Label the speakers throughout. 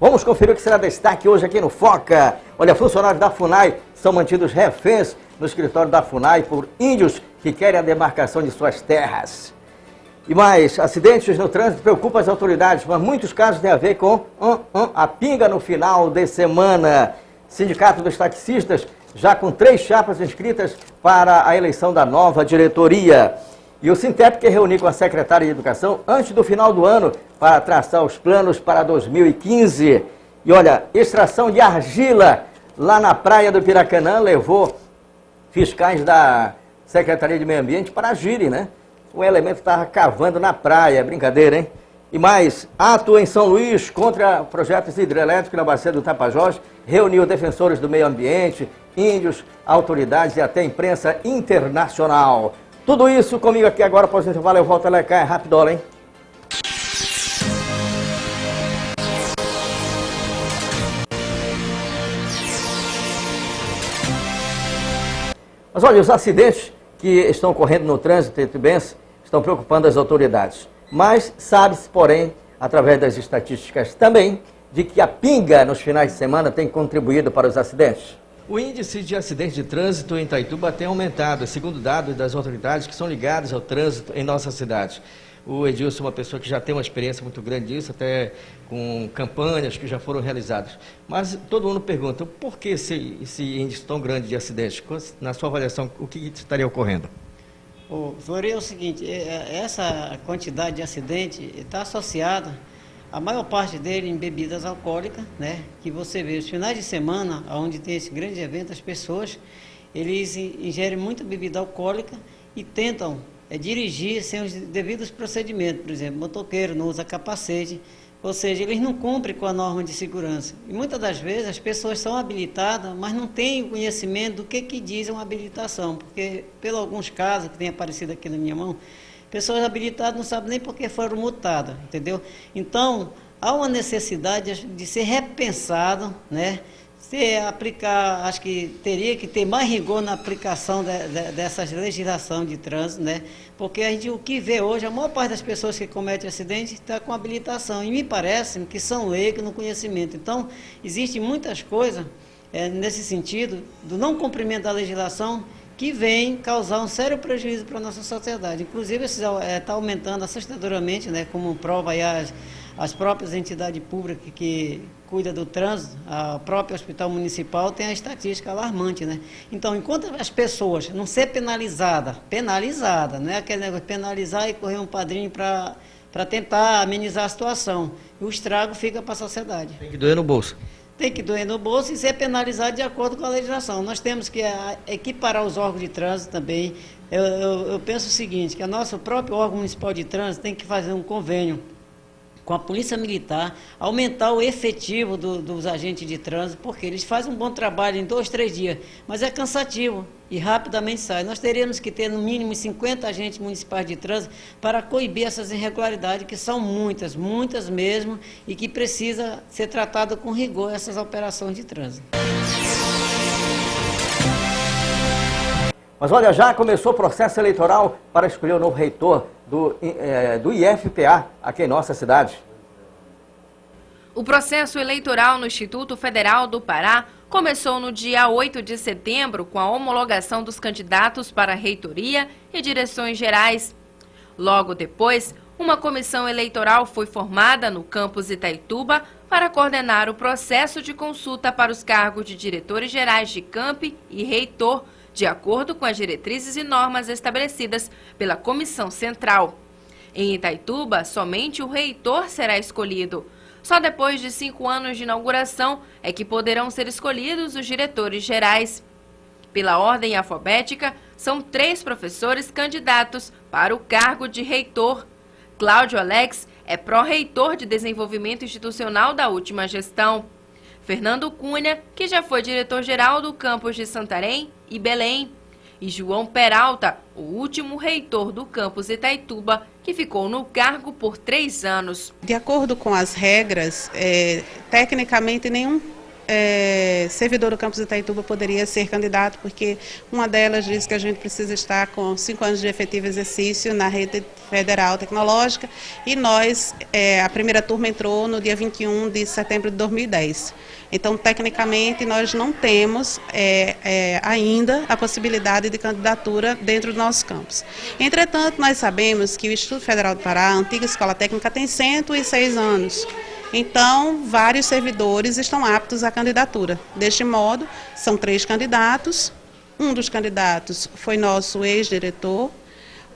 Speaker 1: Vamos conferir o que será destaque hoje aqui no Foca. Olha, funcionários da FUNAI são mantidos reféns no escritório da FUNAI por índios que querem a demarcação de suas terras. E mais, acidentes no trânsito preocupam as autoridades, mas muitos casos têm a ver com a pinga no final de semana. Sindicato dos taxistas já com 3 chapas inscritas para a eleição da nova diretoria. E o Sintep quer reunir com a secretária de Educação antes do final do ano para traçar os planos para 2015. E olha, extração de argila lá na praia do Piracanã levou fiscais da Secretaria de Meio Ambiente para agirem, né? O elemento estava cavando na praia, brincadeira, hein? E mais, ato em São Luís contra projetos hidrelétricos na bacia do Tapajós reuniu defensores do meio ambiente, índios, autoridades e até imprensa internacional. Tudo isso comigo aqui agora, após o intervalo, eu volto a lá, é rapidola, hein? Mas olha, os acidentes que estão ocorrendo no trânsito itubense estão preocupando as autoridades. Mas sabe-se, porém, através das estatísticas também, de que a pinga nos finais de semana tem contribuído para os acidentes. O índice de acidentes de trânsito em Itaituba tem aumentado, segundo dados das autoridades que são ligadas ao trânsito em nossa cidade. O Edilson é uma pessoa que já tem uma experiência muito grande disso, até com campanhas que já foram realizadas. Mas todo mundo pergunta, por que esse índice tão grande de acidentes? Na sua avaliação, o que estaria ocorrendo?
Speaker 2: Florinho, é o seguinte, essa quantidade de acidente está associada, a maior parte dele em bebidas alcoólicas, né? Que você vê os finais de semana, onde tem esse grande evento, as pessoas, eles ingerem muita bebida alcoólica e tentam dirigir sem os devidos procedimentos. Por exemplo, motoqueiro não usa capacete, ou seja, eles não cumprem com a norma de segurança. E muitas das vezes as pessoas são habilitadas, mas não têm o conhecimento do que diz uma habilitação, porque, pelos alguns casos que têm aparecido aqui na minha mão, pessoas habilitadas não sabem nem por que foram multadas, entendeu? Então, há uma necessidade de ser repensado, né? Se aplicar, acho que teria que ter mais rigor na aplicação dessas legislações de trânsito, né? Porque o que vê hoje, a maior parte das pessoas que cometem acidentes está com habilitação, e me parece que são leigos no conhecimento. Então, existem muitas coisas nesse sentido, do não cumprimento da legislação, que vem causar um sério prejuízo para a nossa sociedade. Inclusive, está aumentando assustadoramente, né, como prova aí as próprias entidades públicas que cuidam do trânsito, a própria Hospital Municipal tem a estatística alarmante, né? Então, enquanto as pessoas não ser penalizada, não é aquele negócio de penalizar e correr um padrinho para tentar amenizar a situação, o estrago fica para a sociedade.
Speaker 1: Tem que doer no bolso.
Speaker 2: Tem que doer no bolso e ser penalizado de acordo com a legislação. Nós temos que equiparar os órgãos de trânsito também. Eu penso o seguinte, que o nosso próprio órgão municipal de trânsito tem que fazer um convênio com a Polícia Militar, aumentar o efetivo dos agentes de trânsito, porque eles fazem um bom trabalho em 2, 3 dias, mas é cansativo e rapidamente sai. Nós teríamos que ter no mínimo 50 agentes municipais de trânsito para coibir essas irregularidades, que são muitas mesmo, e que precisa ser tratado com rigor essas operações de trânsito.
Speaker 1: Mas olha, já começou o processo eleitoral para escolher o novo reitor do IFPA aqui em nossa cidade.
Speaker 3: O processo eleitoral no Instituto Federal do Pará começou no dia 8 de setembro com a homologação dos candidatos para a reitoria e direções gerais. Logo depois, uma comissão eleitoral foi formada no campus Itaituba para coordenar o processo de consulta para os cargos de diretores gerais de campi e reitor, de acordo com as diretrizes e normas estabelecidas pela Comissão Central. Em Itaituba, somente o reitor será escolhido. Só depois de 5 anos de inauguração é que poderão ser escolhidos os diretores gerais. Pela ordem alfabética, são 3 professores candidatos para o cargo de reitor. Cláudio Alex é pró-reitor de desenvolvimento institucional da última gestão. Fernando Cunha, que já foi diretor-geral do campus de Santarém e Belém. E João Peralta, o último reitor do campus Itaituba, que ficou no cargo por 3 anos.
Speaker 4: De acordo com as regras, tecnicamente nenhum servidor do campus Itaituba poderia ser candidato, porque uma delas diz que a gente precisa estar com 5 anos de efetivo exercício na rede federal tecnológica, e nós, a primeira turma entrou no dia 21 de setembro de 2010. Então, tecnicamente, nós não temos ainda a possibilidade de candidatura dentro do nosso campus. Entretanto, nós sabemos que o Instituto Federal do Pará, a antiga escola técnica, tem 106 anos. Então, vários servidores estão aptos à candidatura. Deste modo, são 3 candidatos. Um dos candidatos foi nosso ex-diretor,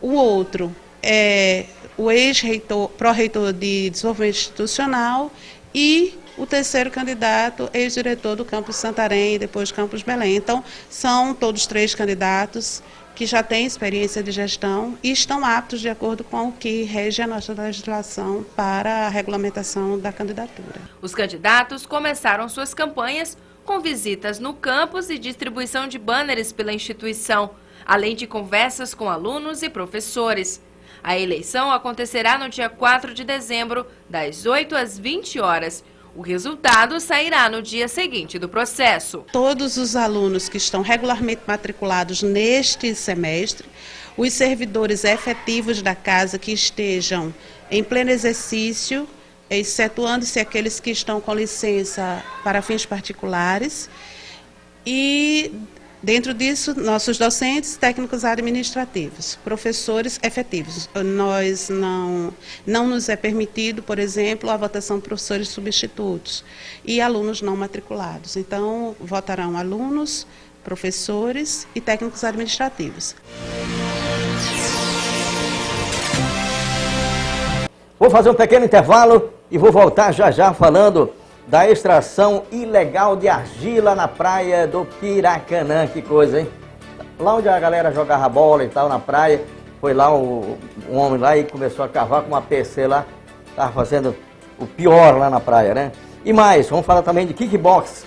Speaker 4: o outro é o ex-reitor, pró-reitor de desenvolvimento institucional, e o terceiro candidato, ex-diretor do campus Santarém e depois do campus Belém. Então, são todos 3 candidatos que já têm experiência de gestão e estão aptos de acordo com o que rege a nossa legislação para a regulamentação da candidatura.
Speaker 3: Os candidatos começaram suas campanhas com visitas no campus e distribuição de banners pela instituição, além de conversas com alunos e professores. A eleição acontecerá no dia 4 de dezembro, das 8 às 20 horas. O resultado sairá no dia seguinte do processo.
Speaker 4: Todos os alunos que estão regularmente matriculados neste semestre, os servidores efetivos da casa que estejam em pleno exercício, excetuando-se aqueles que estão com licença para fins particulares, e dentro disso, nossos docentes, técnicos administrativos, professores efetivos. Nós não nos é permitido, por exemplo, a votação de professores substitutos e alunos não matriculados. Então, votarão alunos, professores e técnicos administrativos.
Speaker 1: Vou fazer um pequeno intervalo e vou voltar já já falando da extração ilegal de argila na praia do Piracanã. Que coisa, hein? Lá onde a galera jogava bola e tal, na praia, foi lá um homem lá e começou a cavar com uma PC lá. Estava fazendo o pior lá na praia, né? E mais, vamos falar também de kickbox.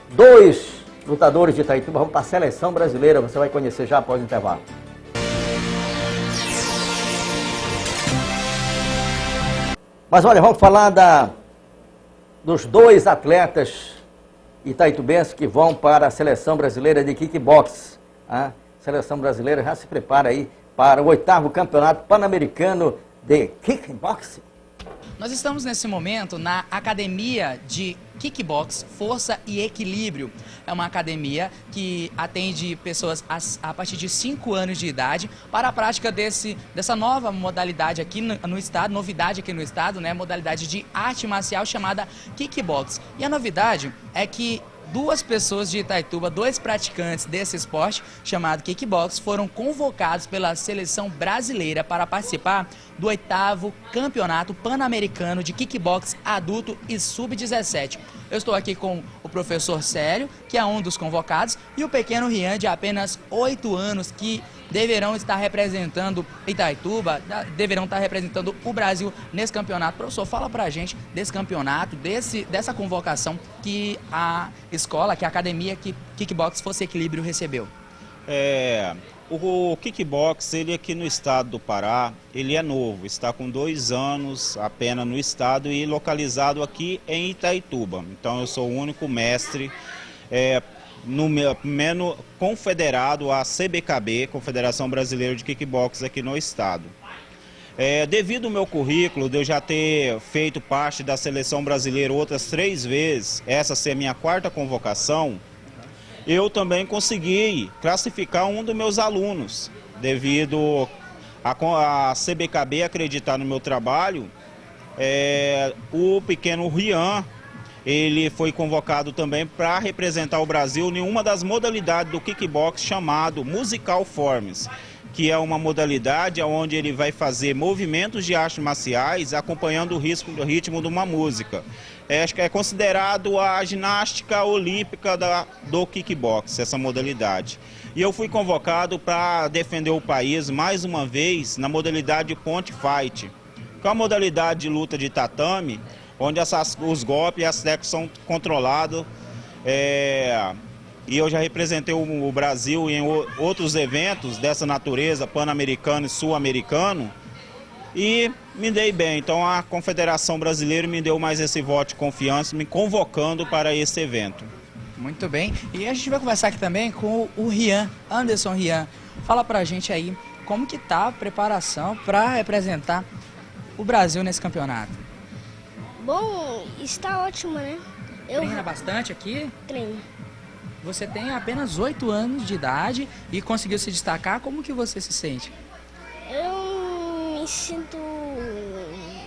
Speaker 1: 2 lutadores de Itaituba vão para a seleção brasileira. Você vai conhecer já após o intervalo. Mas olha, vamos falar dos 2 atletas itaitubenses que vão para a seleção brasileira de kickbox. A seleção brasileira já se prepara aí para o 8º campeonato pan-americano de kickboxing.
Speaker 5: Nós estamos nesse momento na Academia de Kickbox, Força e Equilíbrio. É uma academia que atende pessoas a partir de 5 anos de idade para a prática dessa nova modalidade aqui no estado, novidade aqui no estado, né? Modalidade de arte marcial chamada Kickbox. E a novidade é que 2 pessoas de Itaituba, 2 praticantes desse esporte chamado kickbox, foram convocados pela seleção brasileira para participar do 8º campeonato pan-americano de kickbox adulto e sub-17. Eu estou aqui com o professor Célio, que é um dos convocados, e o pequeno Rian, de apenas 8 anos, que deverão estar representando Itaituba, deverão estar representando o Brasil nesse campeonato. Professor, fala pra gente desse campeonato, dessa convocação que a escola, que a academia Kickbox Força e Equilíbrio recebeu.
Speaker 6: O kickbox, ele aqui no estado do Pará, ele é novo, está com 2 anos apenas no estado e localizado aqui em Itaituba. Então eu sou o único mestre confederado à CBKB, Confederação Brasileira de Kickbox, aqui no estado. Devido ao meu currículo, de eu já ter feito parte da seleção brasileira outras 3 vezes, essa ser a minha 4ª convocação, eu também consegui classificar um dos meus alunos, devido a CBKB acreditar no meu trabalho. O pequeno Rian, ele foi convocado também para representar o Brasil em uma das modalidades do kickbox chamado Musical Forms, que é uma modalidade onde ele vai fazer movimentos de artes marciais acompanhando o ritmo de uma música. Acho que é considerado a ginástica olímpica do kickbox, essa modalidade. E eu fui convocado para defender o país mais uma vez na modalidade Point Fight, que é uma modalidade de luta de tatame, onde os golpes e as técnicas são controlados. E eu já representei o Brasil em outros eventos dessa natureza, pan-americano e sul-americano. e me dei bem. Então a Confederação Brasileira me deu mais esse voto de confiança, me convocando para esse evento.
Speaker 5: Muito bem. E a gente vai conversar aqui também com o Rian, Anderson Rian. Fala pra gente aí como que tá a preparação para representar o Brasil nesse campeonato.
Speaker 7: Bom, está ótimo, né? Eu
Speaker 5: Treina bastante aqui?
Speaker 7: treino.
Speaker 5: Você tem apenas 8 anos de idade e conseguiu se destacar. Como que você se sente?
Speaker 7: Eu me sinto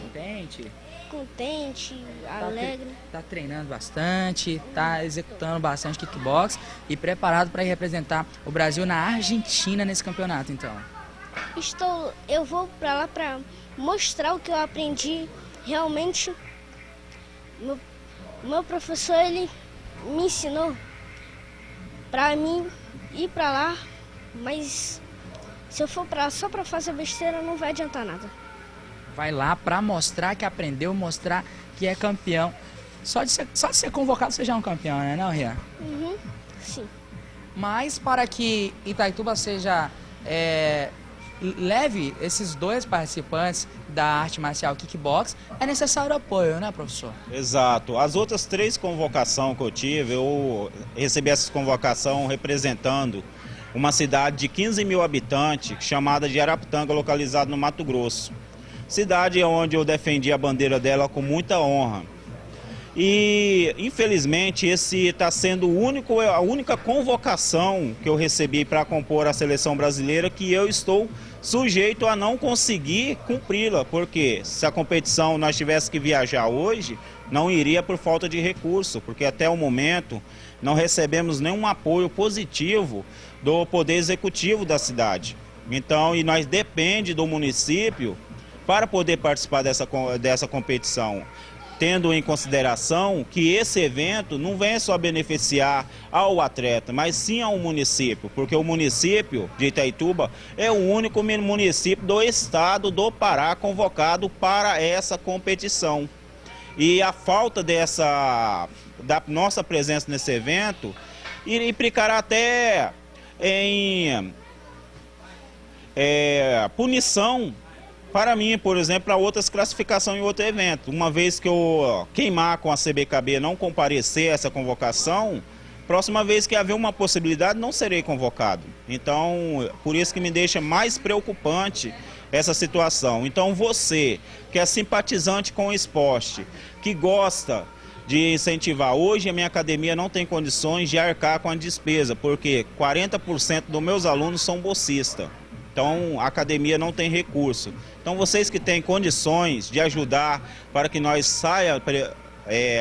Speaker 5: Contente?
Speaker 7: contente, alegre.
Speaker 5: Tá treinando bastante, tá executando bastante kickbox e preparado para ir representar o Brasil na Argentina nesse campeonato, então.
Speaker 7: Eu vou para lá para mostrar o que eu aprendi. Realmente, meu professor, ele me ensinou para mim ir para lá, mas se eu for para lá só para fazer besteira, não vai adiantar nada.
Speaker 5: Vai lá para mostrar que aprendeu, mostrar que é campeão. Só de ser convocado você já é um campeão, né, não, Rian?
Speaker 7: Uhum, sim.
Speaker 5: Mas para que Itaituba seja leve esses 2 participantes da arte marcial kickbox, é necessário apoio, né, professor?
Speaker 6: Exato. As outras 3 convocações que eu tive, eu recebi essa convocação representando uma cidade de 15 mil habitantes, chamada de Araputanga, localizada no Mato Grosso. Cidade onde eu defendi a bandeira dela com muita honra. E, infelizmente, esse está sendo a única convocação que eu recebi para compor a seleção brasileira que eu estou sujeito a não conseguir cumpri-la, porque se a competição nós tivéssemos que viajar hoje, não iria por falta de recurso, porque até o momento não recebemos nenhum apoio positivo do Poder Executivo da cidade. Então, e nós depende do município para poder participar dessa competição, tendo em consideração que esse evento não vem só beneficiar ao atleta, mas sim ao município, porque o município de Itaituba é o único município do estado do Pará convocado para essa competição. E a falta da nossa presença nesse evento implicará até em punição para mim, por exemplo, para outras classificações em outro evento. Uma vez que eu queimar com a CBKB, não comparecer a essa convocação, próxima vez que haver uma possibilidade, não serei convocado. Então, por isso que me deixa mais preocupante essa situação. Então, você que é simpatizante com o esporte, que gosta de incentivar, hoje a minha academia não tem condições de arcar com a despesa, porque 40% dos meus alunos são bolsistas. Então, a academia não tem recurso. Então, vocês que têm condições de ajudar para que nós saia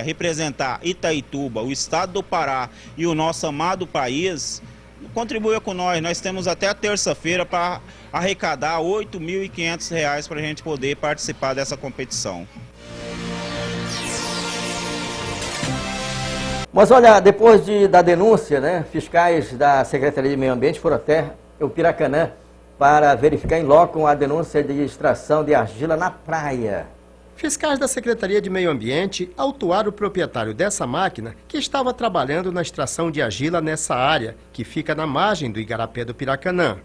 Speaker 6: representar Itaituba, o estado do Pará e o nosso amado país, contribua com nós. Nós temos até a terça-feira para arrecadar R$ 8.500 para a gente poder participar dessa competição.
Speaker 1: Mas olha, depois da denúncia, né, fiscais da Secretaria de Meio Ambiente foram até o Piracanã para verificar em loco a denúncia de extração de argila na praia.
Speaker 8: Fiscais da Secretaria de Meio Ambiente autuaram o proprietário dessa máquina que estava trabalhando na extração de argila nessa área, que fica na margem do Igarapé do Piracanã.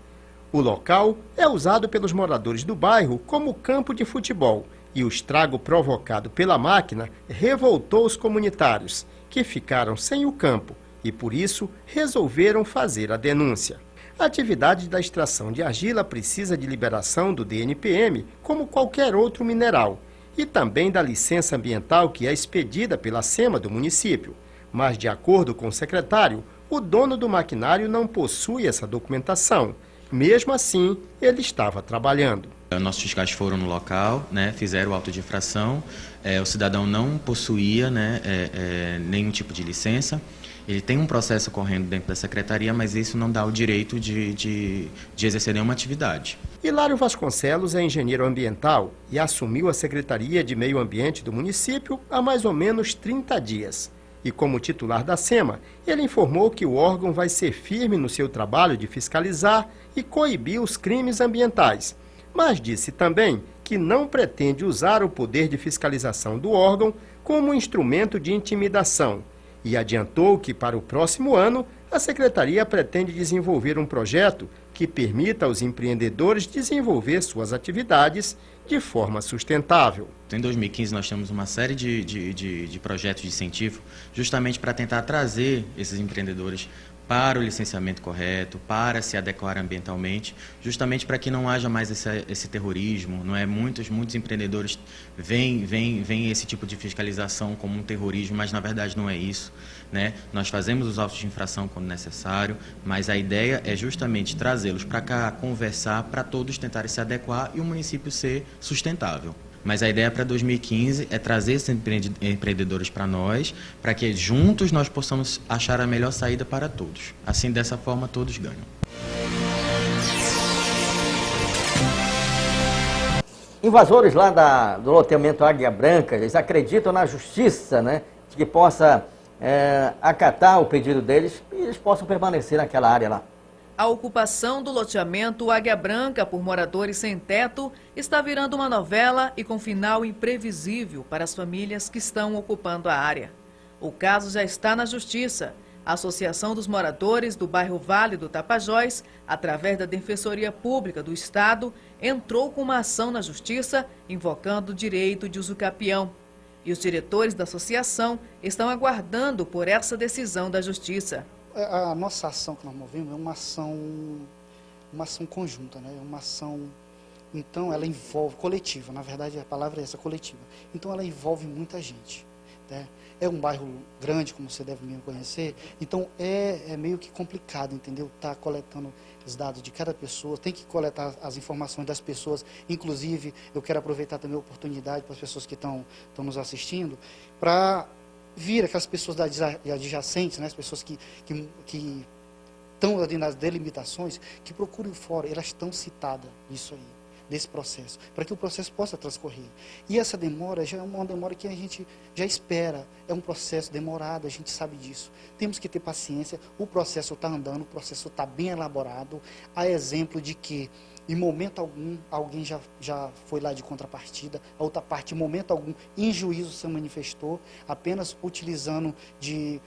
Speaker 8: O local é usado pelos moradores do bairro como campo de futebol e o estrago provocado pela máquina revoltou os comunitários, que ficaram sem o campo e, por isso, resolveram fazer a denúncia. A atividade da extração de argila precisa de liberação do DNPM, como qualquer outro mineral, e também da licença ambiental que é expedida pela SEMA do município. Mas, de acordo com o secretário, o dono do maquinário não possui essa documentação. Mesmo assim, ele estava trabalhando.
Speaker 9: Nossos fiscais foram no local, né, fizeram o auto de infração, o cidadão não possuía, né, nenhum tipo de licença. Ele tem um processo correndo dentro da secretaria, mas isso não dá o direito de exercer nenhuma atividade.
Speaker 8: Hilário Vasconcelos é engenheiro ambiental e assumiu a Secretaria de Meio Ambiente do município há mais ou menos 30 dias. E como titular da SEMA, ele informou que o órgão vai ser firme no seu trabalho de fiscalizar e coibir os crimes ambientais. Mas disse também que não pretende usar o poder de fiscalização do órgão como instrumento de intimidação. E adiantou que, para o próximo ano, a Secretaria pretende desenvolver um projeto que permita aos empreendedores desenvolver suas atividades de forma sustentável.
Speaker 9: Em 2015 nós temos uma série de projetos de incentivo justamente para tentar trazer esses empreendedores para o licenciamento correto, para se adequar ambientalmente, justamente para que não haja mais esse terrorismo. Não é? Muitos empreendedores veem esse tipo de fiscalização como um terrorismo, mas na verdade não é isso, né? Nós fazemos os autos de infração quando necessário, mas a ideia é justamente trazê-los para cá, conversar, para todos tentarem se adequar e o município ser sustentável. Mas a ideia para 2015 é trazer esses empreendedores para nós, para que juntos nós possamos achar a melhor saída para todos. Assim, dessa forma, todos ganham.
Speaker 1: Invasores lá do loteamento Águia Branca, eles acreditam na justiça, né, de que possa acatar o pedido deles e eles possam permanecer naquela área lá.
Speaker 10: A ocupação do loteamento Águia Branca por moradores sem teto está virando uma novela e com final imprevisível para as famílias que estão ocupando a área. O caso já está na Justiça. A Associação dos Moradores do bairro Vale do Tapajós, através da Defensoria Pública do Estado, entrou com uma ação na Justiça invocando o direito de usucapião. E os diretores da associação estão aguardando por essa decisão da Justiça.
Speaker 11: A nossa ação que nós movemos é uma ação conjunta, né? Uma ação, então ela envolve, coletiva, na verdade a palavra é essa, coletiva. Então ela envolve muita gente, né? É um bairro grande, como você deve me conhecer, então é meio que complicado, entendeu? Tá coletando os dados de cada pessoa, tem que coletar as informações das pessoas, inclusive eu quero aproveitar também a oportunidade para as pessoas que estão nos assistindo, para vir aquelas pessoas adjacentes, né, as pessoas que estão ali nas delimitações, que procurem fora, elas estão citadas nisso aí, desse processo, para que o processo possa transcorrer. E essa demora já é uma demora que a gente já espera, é um processo demorado, a gente sabe disso. Temos que ter paciência, o processo está andando, o processo está bem elaborado, há exemplo de que em momento algum, alguém já foi lá de contrapartida, a outra parte, em momento algum, em juízo se manifestou, apenas utilizando de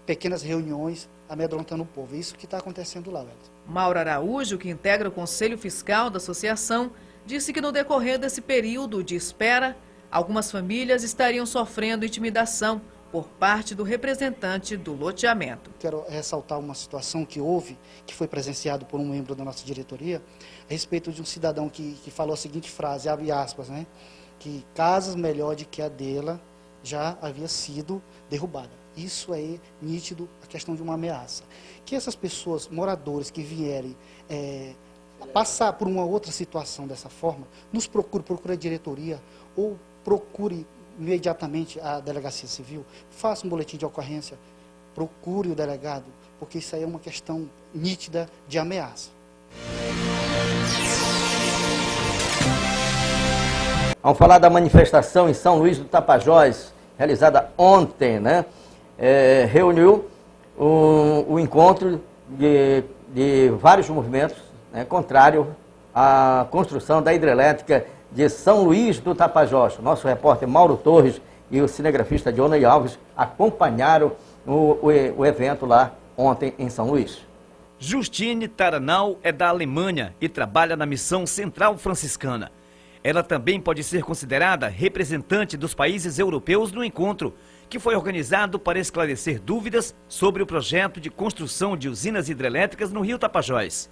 Speaker 11: pequenas reuniões, amedrontando o povo. É isso que está acontecendo lá, Wellington.
Speaker 10: Mauro Araújo, que integra o Conselho Fiscal da Associação, disse que no decorrer desse período de espera, algumas famílias estariam sofrendo intimidação por parte do representante do loteamento.
Speaker 11: Quero ressaltar uma situação que houve, que foi presenciado por um membro da nossa diretoria, a respeito de um cidadão que falou a seguinte frase, abre aspas, né, que casas melhor do que a dela já havia sido derrubada. Isso é nítido, a questão de uma ameaça. Que essas pessoas, moradores que vierem passar por uma outra situação dessa forma, nos procure a diretoria ou procure imediatamente a delegacia civil, faça um boletim de ocorrência, procure o delegado, porque isso aí é uma questão nítida de ameaça.
Speaker 1: Vamos falar da manifestação em São Luís do Tapajós, realizada ontem, né? Reuniu o encontro de vários movimentos, né, contrário à construção da hidrelétrica de São Luís do Tapajós. Nosso repórter Mauro Torres e o cinegrafista Johnny Alves acompanharam o evento lá ontem em São Luís.
Speaker 12: Justine Taranau é da Alemanha e trabalha na Missão Central Franciscana. Ela também pode ser considerada representante dos países europeus no encontro, que foi organizado para esclarecer dúvidas sobre o projeto de construção de usinas hidrelétricas no Rio Tapajós.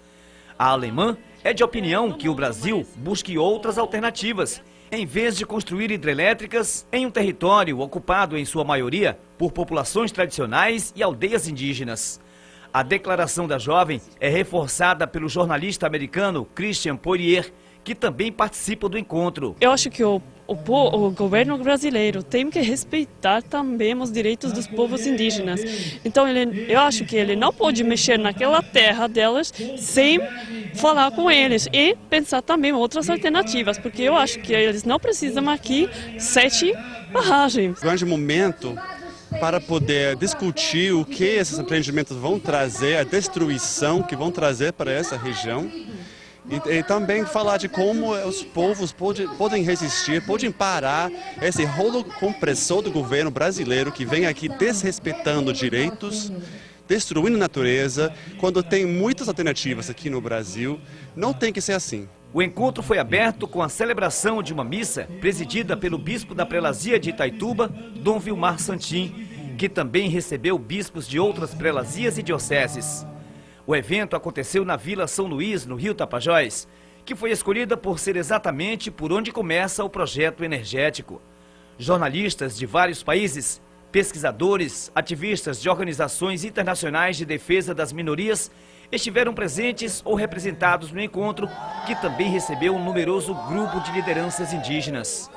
Speaker 12: A alemã é de opinião que o Brasil busque outras alternativas, em vez de construir hidrelétricas em um território ocupado em sua maioria por populações tradicionais e aldeias indígenas. A declaração da jovem é reforçada pelo jornalista americano Christian Poirier, que também participa do encontro.
Speaker 13: Eu acho que o governo brasileiro tem que respeitar também os direitos dos povos indígenas. Então eu acho que ele não pode mexer naquela terra delas sem falar com eles e pensar também outras alternativas, porque eu acho que eles não precisam aqui 7 barragens.
Speaker 14: Grande momento para poder discutir o que esses empreendimentos vão trazer, a destruição que vão trazer para essa região. E também falar de como os povos podem resistir, podem parar esse rolo compressor do governo brasileiro que vem aqui desrespeitando direitos, destruindo a natureza, quando tem muitas alternativas aqui no Brasil. Não tem que ser assim.
Speaker 12: O encontro foi aberto com a celebração de uma missa presidida pelo bispo da prelazia de Itaituba, Dom Vilmar Santim, que também recebeu bispos de outras prelazias e dioceses. O evento aconteceu na Vila São Luís, no Rio Tapajós, que foi escolhida por ser exatamente por onde começa o projeto energético. Jornalistas de vários países, pesquisadores, ativistas de organizações internacionais de defesa das minorias estiveram presentes ou representados no encontro, que também recebeu um numeroso grupo de lideranças indígenas.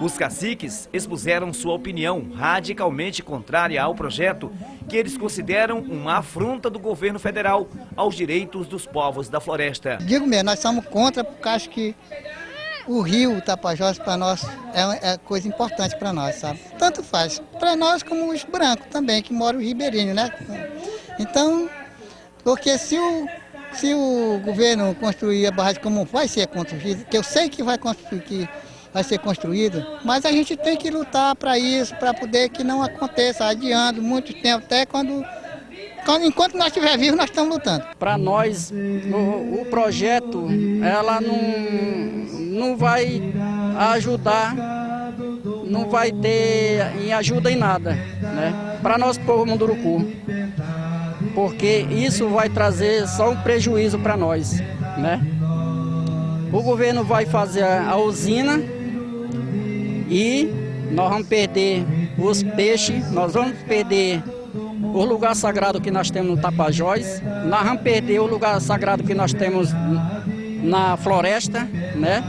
Speaker 12: Os caciques expuseram sua opinião radicalmente contrária ao projeto, que eles consideram uma afronta do governo federal aos direitos dos povos da floresta.
Speaker 15: Digo mesmo, nós somos contra, porque acho que o rio Tapajós para nós é coisa importante para nós, sabe? Tanto faz para nós como os brancos também, que moram no ribeirinho, né? Então, porque se o governo construir a barragem como vai ser construída, que eu sei que vai construir, que vai ser construído, mas a gente tem que lutar para isso, para poder que não aconteça, adiando muito tempo, até enquanto nós estivermos vivos, nós estamos lutando.
Speaker 16: Para nós, o projeto, ela não vai ajudar, não vai ter ajuda em nada, né? Para nós, povo Munduruku, porque isso vai trazer só um prejuízo para nós, né? O governo vai fazer a usina e nós vamos perder os peixes, nós vamos perder o lugar sagrado que nós temos no Tapajós, nós vamos perder o lugar sagrado que nós temos na floresta, né?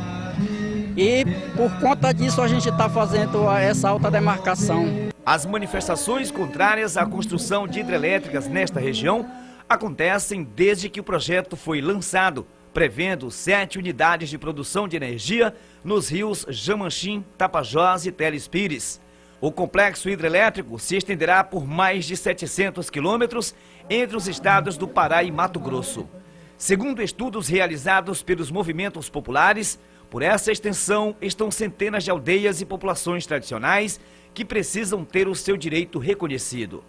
Speaker 16: E por conta disso a gente está fazendo essa alta demarcação.
Speaker 12: As manifestações contrárias à construção de hidrelétricas nesta região acontecem desde que o projeto foi lançado, prevendo 7 unidades de produção de energia nos rios Jamanchim, Tapajós e Teles Pires. O complexo hidrelétrico se estenderá por mais de 700 quilômetros entre os estados do Pará e Mato Grosso. Segundo estudos realizados pelos movimentos populares, por essa extensão estão centenas de aldeias e populações tradicionais que precisam ter o seu direito reconhecido.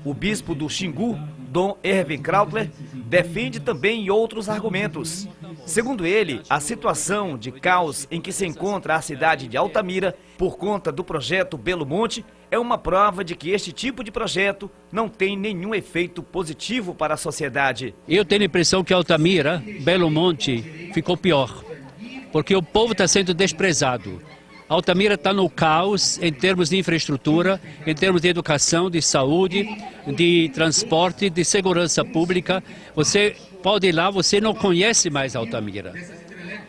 Speaker 12: O bispo do Xingu, Dom Erwin Krautler, defende também outros argumentos. Segundo ele, a situação de caos em que se encontra a cidade de Altamira, por conta do projeto Belo Monte, é uma prova de que este tipo de projeto não tem nenhum efeito positivo para a sociedade.
Speaker 17: Eu tenho a impressão que Altamira, Belo Monte, ficou pior, porque o povo está sendo desprezado. Altamira está no caos em termos de infraestrutura, em termos de educação, de saúde, de transporte, de segurança pública. Você pode ir lá, você não conhece mais Altamira.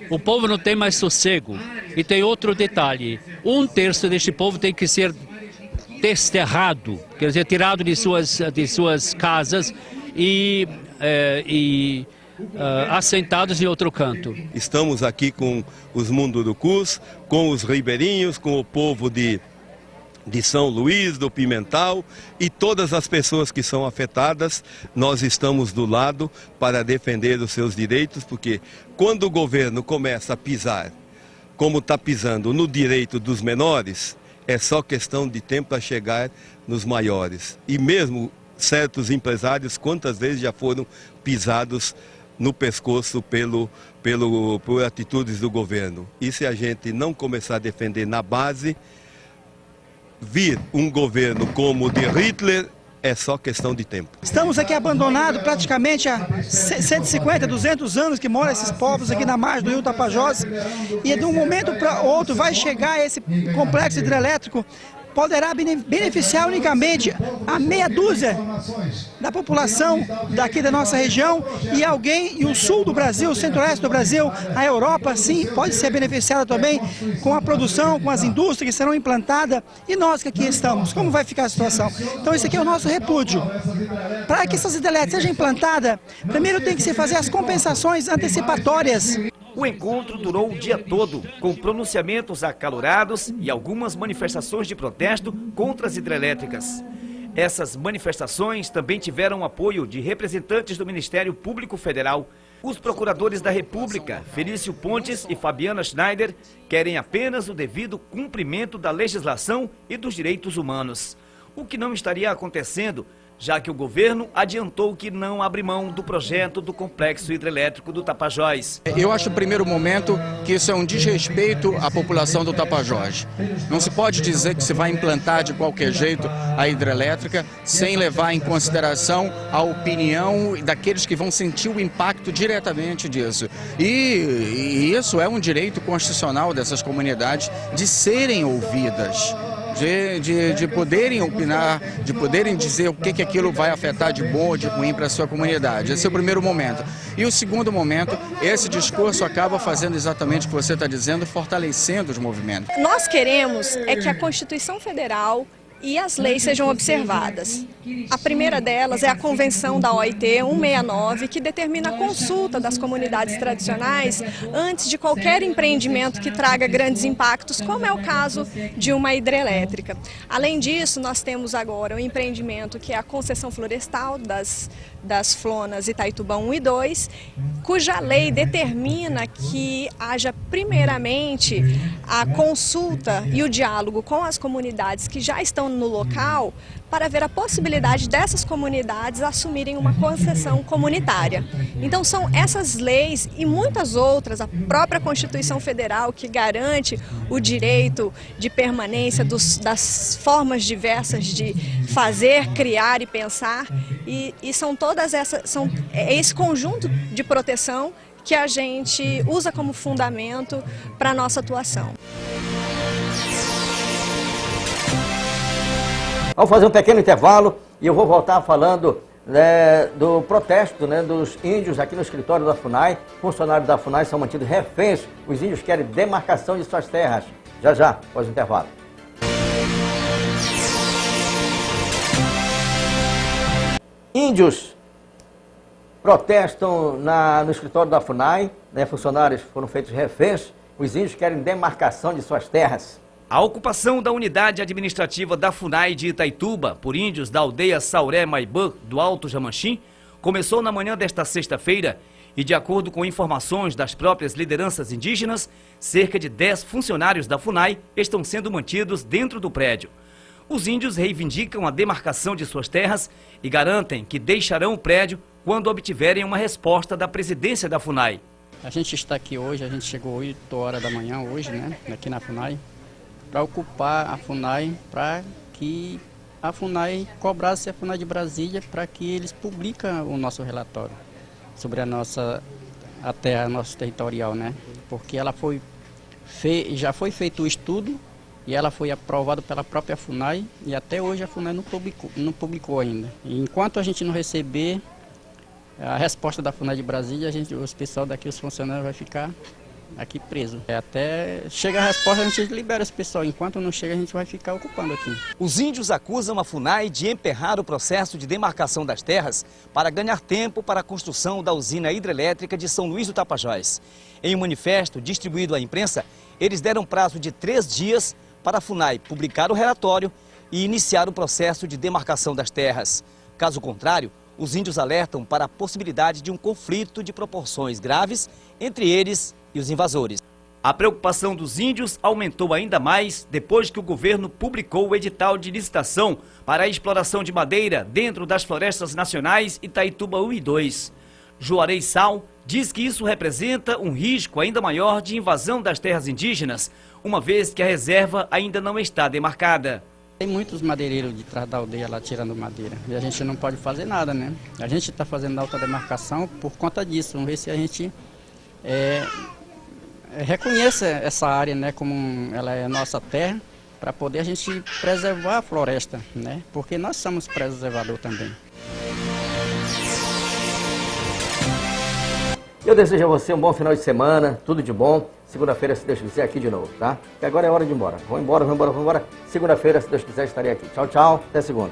Speaker 17: O povo não tem mais sossego. E tem outro detalhe, 1/3 deste povo tem que ser desterrado, quer dizer, tirado de suas casas e assentados em outro canto.
Speaker 18: Estamos aqui com os Mundurucus, com os ribeirinhos, com o povo de São Luís, do Pimental e todas as pessoas que são afetadas. Nós estamos do lado para defender os seus direitos, porque quando o governo começa a pisar, como está pisando no direito dos menores, é só questão de tempo para chegar nos maiores. E mesmo certos empresários, quantas vezes já foram pisados no pescoço por atitudes do governo. E se a gente não começar a defender na base, vir um governo como o de Hitler é só questão de tempo.
Speaker 19: Estamos aqui abandonados praticamente há 150, 200 anos que moram esses povos aqui na margem do rio Tapajós, e de um momento para outro vai chegar esse complexo hidrelétrico, poderá beneficiar unicamente a meia dúzia da população daqui da nossa região e o sul do Brasil, o centro-oeste do Brasil, a Europa, sim, pode ser beneficiada também com a produção, com as indústrias que serão implantadas e nós que aqui estamos. Como vai ficar a situação? Então esse aqui é o nosso repúdio. Para que essas hidrelétricas sejam implantadas, primeiro tem que se fazer as compensações antecipatórias.
Speaker 12: O encontro durou o dia todo, com pronunciamentos acalorados e algumas manifestações de protesto contra as hidrelétricas. Essas manifestações também tiveram apoio de representantes do Ministério Público Federal. Os procuradores da República, Felício Pontes e Fabiana Schneider, querem apenas o devido cumprimento da legislação e dos direitos humanos. O que não estaria acontecendo já que o governo adiantou que não abre mão do projeto do complexo hidrelétrico do Tapajós.
Speaker 20: Eu acho, no primeiro momento, que isso é um desrespeito à população do Tapajós. Não se pode dizer que se vai implantar de qualquer jeito a hidrelétrica sem levar em consideração a opinião daqueles que vão sentir o impacto diretamente disso. E isso é um direito constitucional dessas comunidades de serem ouvidas. De poderem opinar, de poderem dizer o que aquilo vai afetar de bom ou de ruim para a sua comunidade. Esse é o primeiro momento. E o segundo momento, esse discurso acaba fazendo exatamente o que você está dizendo, fortalecendo os movimentos.
Speaker 21: Nós queremos é que a Constituição Federal e as leis sejam observadas. A primeira delas é a Convenção da OIT 169, que determina a consulta das comunidades tradicionais antes de qualquer empreendimento que traga grandes impactos, como é o caso de uma hidrelétrica. Além disso, nós temos agora um empreendimento que é a concessão florestal das Flonas Itaitubá 1 e 2, cuja lei determina que haja primeiramente a consulta e o diálogo com as comunidades que já estão no local para ver a possibilidade dessas comunidades assumirem uma concessão comunitária. Então são essas leis e muitas outras, a própria Constituição Federal que garante o direito de permanência das formas diversas de fazer, criar e pensar, e são todas essas, é esse conjunto de proteção que a gente usa como fundamento para a nossa atuação.
Speaker 1: Vamos fazer um pequeno intervalo e eu vou voltar falando do protesto dos índios aqui no escritório da FUNAI. Funcionários da FUNAI são mantidos reféns. Os índios querem demarcação de suas terras. Já, após o intervalo. Índios protestam no escritório da FUNAI. Funcionários foram feitos reféns. Os índios querem demarcação de suas terras.
Speaker 12: A ocupação da unidade administrativa da FUNAI de Itaituba por índios da aldeia Sauré Maibã, do Alto Jamanchim, começou na manhã desta sexta-feira e, de acordo com informações das próprias lideranças indígenas, cerca de 10 funcionários da FUNAI estão sendo mantidos dentro do prédio. Os índios reivindicam a demarcação de suas terras e garantem que deixarão o prédio quando obtiverem uma resposta da presidência da FUNAI.
Speaker 16: A gente está aqui hoje, a gente chegou 8 horas da manhã hoje, aqui na FUNAI, para ocupar a FUNAI, para que a FUNAI cobrasse a FUNAI de Brasília para que eles publiquem o nosso relatório sobre a terra nossa territorial, Porque ela já foi feito o estudo e ela foi aprovada pela própria FUNAI e até hoje a FUNAI não publicou ainda. E enquanto a gente não receber a resposta da FUNAI de Brasília, os pessoal daqui, os funcionários, vai ficar aqui preso. Até chega a resposta, a gente libera esse pessoal. Enquanto não chega, a gente vai ficar ocupando aqui.
Speaker 12: Os índios acusam a FUNAI de emperrar o processo de demarcação das terras para ganhar tempo para a construção da usina hidrelétrica de São Luís do Tapajós. Em um manifesto distribuído à imprensa, eles deram prazo de 3 dias para a FUNAI publicar o relatório e iniciar o processo de demarcação das terras. Caso contrário, os índios alertam para a possibilidade de um conflito de proporções graves entre eles e os invasores. A preocupação dos índios aumentou ainda mais depois que o governo publicou o edital de licitação para a exploração de madeira dentro das florestas nacionais Itaituba 1 e 2. Juarez Sal diz que isso representa um risco ainda maior de invasão das terras indígenas, uma vez que a reserva ainda não está demarcada.
Speaker 16: Tem muitos madeireiros de trás da aldeia lá tirando madeira e a gente não pode fazer nada, A gente está fazendo a autodemarcação por conta disso. Vamos ver se a gente reconheça essa área, como ela é nossa terra, para poder a gente preservar a floresta, Porque nós somos preservador também.
Speaker 1: Eu desejo a você um bom final de semana, tudo de bom. Segunda-feira, se Deus quiser, aqui de novo, tá? Porque agora é hora de ir embora. Vamos embora. Segunda-feira, se Deus quiser, estarei aqui. Tchau, até segunda.